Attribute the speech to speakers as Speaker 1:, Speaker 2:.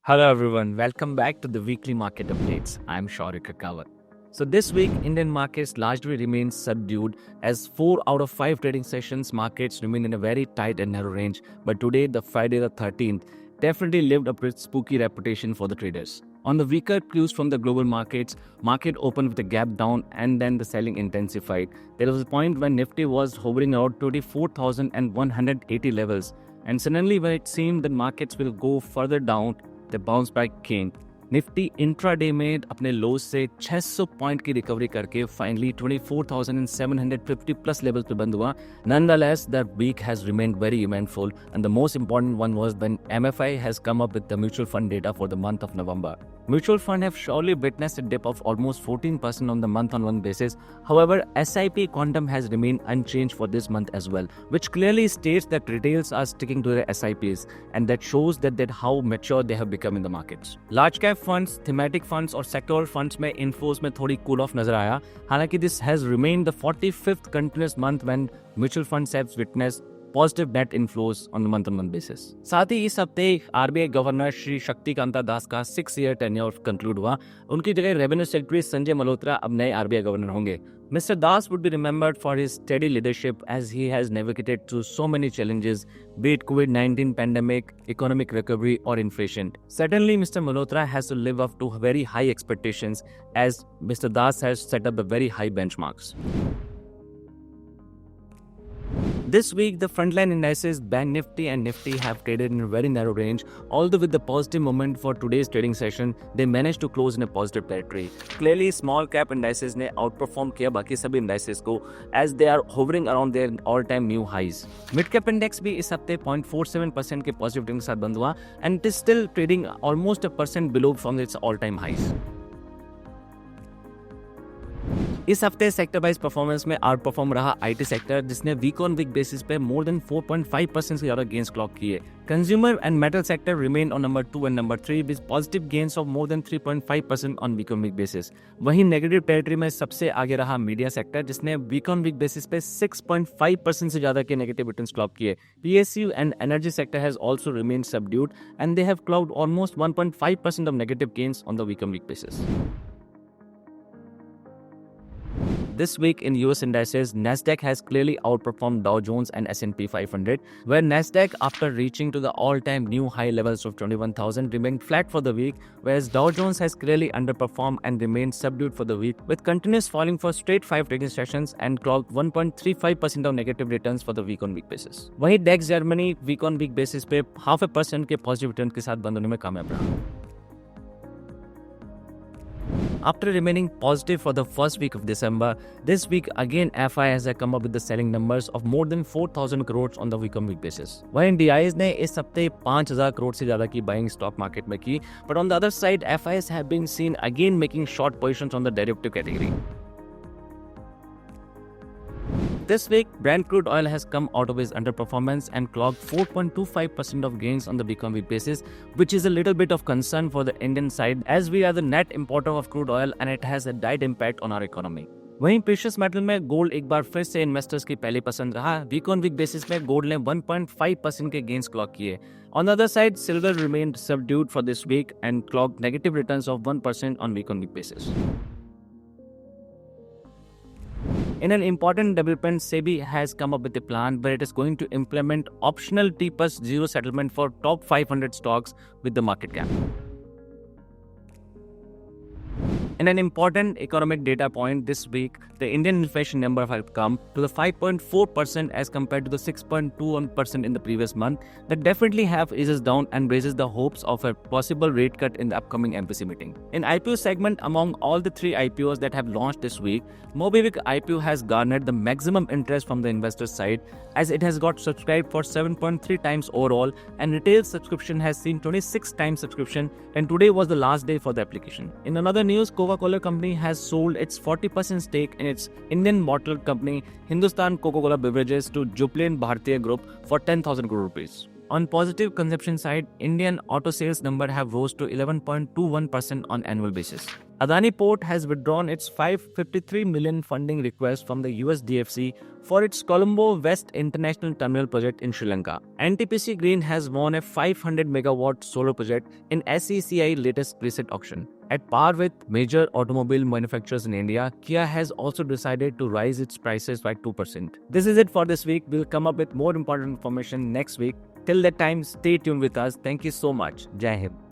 Speaker 1: Hello everyone, welcome back to the weekly market updates. I'm Shaurik Kakawat. So this week, Indian markets largely remain subdued as 4 out of 5 trading sessions markets remain in a very tight and narrow range. But today, the Friday the 13th, definitely lived up with spooky reputation for the traders. On the weaker clues from the global markets, market opened with a gap down and then the selling intensified. There was a point when Nifty was hovering around 24,180 levels, and suddenly when it seemed that markets will go further down, the bounce back came. Nifty intraday में अपने लोज से 600 point की recovery करके finally 24,750 plus level पे बंद हुआ. Nonetheless, the week has remained very eventful, and the most important one was when MFI has come up with the mutual fund data for the month of November. Mutual fund have surely witnessed a dip of almost 14% on the month-on-month basis. However, SIP quantum has remained unchanged for this month as well, which clearly states that retails are sticking to their SIPs, and that shows that how mature they have become in the markets. Large cap funds, thematic funds और sectoral funds में inflows में थोड़ी cool off नजर आया. हालांकि this has remained the 45th continuous month when mutual funds have witnessed positive net inflows on month on month basis. साथ ही इस हफ्ते आरबीआई गवर्नर श्री शक्तिकांता दास का 6-year टेन्योर कंक्लूड हुआ. उनकी जगह रेवेन्यू सेक्रेटरी संजय मल्होत्रा अब नए आरबीआई गवर्नर होंगे. Mr. Das would be remembered for his steady leadership as he has navigated through so many challenges, be it COVID-19 pandemic, economic recovery or inflation. Certainly, Mr. Malhotra has to live up to very high expectations as Mr. Das has set up a very high benchmarks. This week, the frontline indices Bank Nifty and Nifty have traded in a very narrow range. Although with the positive moment for today's trading session, they managed to close in a positive territory. Clearly, small cap indices ने outperform किया बाकी सभी indices को as they are hovering around their all-time new highs. Mid cap index भी इस हफ्ते 0.47% के positive trading के साथ बंद हुआ and it is still trading almost a percent below from its all-time highs. इस हफ्ते सेक्टर वाइज परफॉर्मेंस में आउट परफॉर्म रहा आईटी सेक्टर, जिसने वीक ऑन वीक बेसिस पे मोर देन 4.5% से ज्यादा गेन्स क्लॉक किए. Consumer and metal sector remain on number 2 and number 3 with positive gains of more than 3.5% on week on week basis. वहीं negative territory में सबसे आगे रहा मीडिया सेक्टर, जिसने वीक ऑन वीक बेसिस पे 6.5% से ज्यादा के नेगेटिव रिटर्न्स क्लॉक किए. PSU and energy sector has also remained subdued and they have clocked almost 1.5% of negative gains on the week on week basis. This week in US indices, Nasdaq has clearly outperformed Dow Jones and S&P 500, where Nasdaq, after reaching to the all-time new high levels of 21,000, remained flat for the week, whereas Dow Jones has clearly underperformed and remained subdued for the week, with continuous falling for straight 5 trading sessions and clocked 1.35% of negative returns for the week-on-week basis. वहीं DAX Germany week-on-week basis पे 0.5% के positive return के साथ बंद होने में कामयाब रहा. After remaining positive for the first week of December, this week again FI has come up with the selling numbers of more than 4,000 crores on the week-on-week basis. वहीं DIs ने इस हफ्ते 5,000 करोड़ से ज़्यादा की बाइंग स्टॉक मार्केट में की, but on the other side, FIs have been seen again making short positions on the derivative category. This week, Brent crude oil has come out of its underperformance and clocked 4.25% of gains on the week-on-week basis, which is a little bit of concern for the Indian side as we are the net importer of crude oil and it has a direct impact on our economy. वहीं precious metal में gold एक बार फिर से investors की पहली पसंद रहा. वीक ऑन वीक बेसिस में गोल्ड ने 1.5% के गेन्स क्लॉक किए. On the other side, silver remained subdued for this week and clocked negative returns of 1% on week on week basis. In an important development, SEBI has come up with a plan where it is going to implement optional T+0 settlement for top 500 stocks with the market cap. In an important economic data point this week, the Indian inflation number has come to the 5.4% as compared to the 6.21% in the previous month. That definitely have eases down and raises the hopes of a possible rate cut in the upcoming MPC meeting. In IPO segment, among all the 3 IPOs that have launched this week, Mobivic IPO has garnered the maximum interest from the investor side as it has got subscribed for 7.3 times overall, and retail subscription has seen 26 times subscription, and today was the last day for the application. In another news, Coca-Cola company has sold its 40% stake in its Indian bottle company Hindustan Coca-Cola Beverages to Jubilant Bhartiya Group for 10,000 crore rupees. On positive consumption side, Indian auto sales number have rose to 11.21% on annual basis. Adani Port has withdrawn its 553 million funding request from the USDFC for its Colombo West International Terminal project in Sri Lanka. NTPC Green has won a 500 megawatt solar project in SECI latest preset auction. At par with major automobile manufacturers in India, Kia has also decided to rise its prices by 2%. This is it for this week. We'll come up with more important information next week. Till that time, stay tuned with us. Thank you so much. Jai Hind.